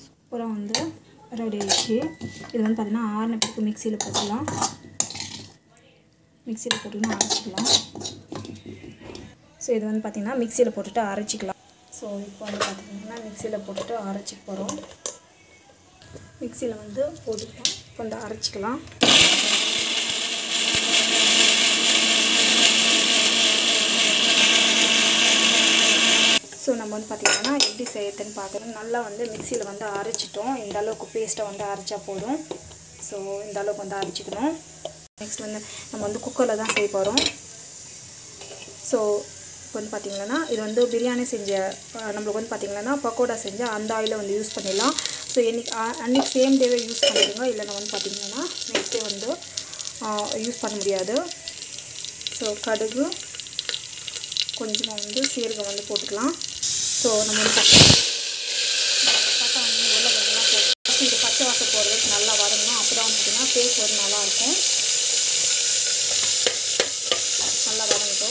சூப்பராக வந்து ரெடி ஆகிடுச்சு. இது வந்து பார்த்திங்கன்னா ஆறின பிறகு மிக்சியில் போட்டுக்கலாம். மிக்சியில் போட்டுன்னு அரைச்சிக்கலாம். ஸோ இது வந்து பார்த்திங்கன்னா மிக்சியில் போட்டுட்டு அரைச்சிக்கலாம். ஸோ இப்போ வந்து பார்த்திங்கன்னா மிக்சியில் போட்டுட்டு அரைச்சிக்க போகிறோம். மிக்சியில் வந்து போட்டுக்கலாம். இப்போ வந்து அரைச்சிக்கலாம். ஸோ நம்ம வந்து பார்த்திங்கன்னா எப்படி செய்யறதுன்னு பார்க்குறோம். நல்லா வந்து மிக்சியில் வந்து அரைச்சிட்டோம். இந்த அளவுக்கு பேஸ்ட்டை வந்து அரைச்சா போதும். ஸோ இந்த அளவுக்கு வந்து அரைச்சிக்கணும். நெக்ஸ்ட் வந்து நம்ம வந்து குக்கரில் தான் செய்ய போகிறோம். ஸோ இப்போ வந்து பார்த்திங்கன்னா இது வந்து பிரியாணி செஞ்ச நம்மளுக்கு வந்து பார்த்திங்கன்னா பக்கோடா செஞ்ச அந்த ஆயிலை வந்து யூஸ் பண்ணிடலாம். ஸோ அன்றைக்கி சேம் டேவே யூஸ் பண்ணிடுங்க. இல்லைன்னா வந்து பார்த்திங்கன்னா நெக்ஸ்ட் டே வந்து யூஸ் பண்ண முடியாது. ஸோ கடுகு கொஞ்சமாக வந்து சீரகம் வந்து போட்டுக்கலாம். ஸோ நம்ம வந்து பார்த்தா வந்து உருளைக்கிழங்குலாம் போட்டு இது பச்சை வாசம் போடுறதுக்கு நல்லா வதங்கணும். அப்போ தான் வந்து பார்த்திங்கன்னா டேஸ்ட் வந்து நல்லாயிருக்கும்.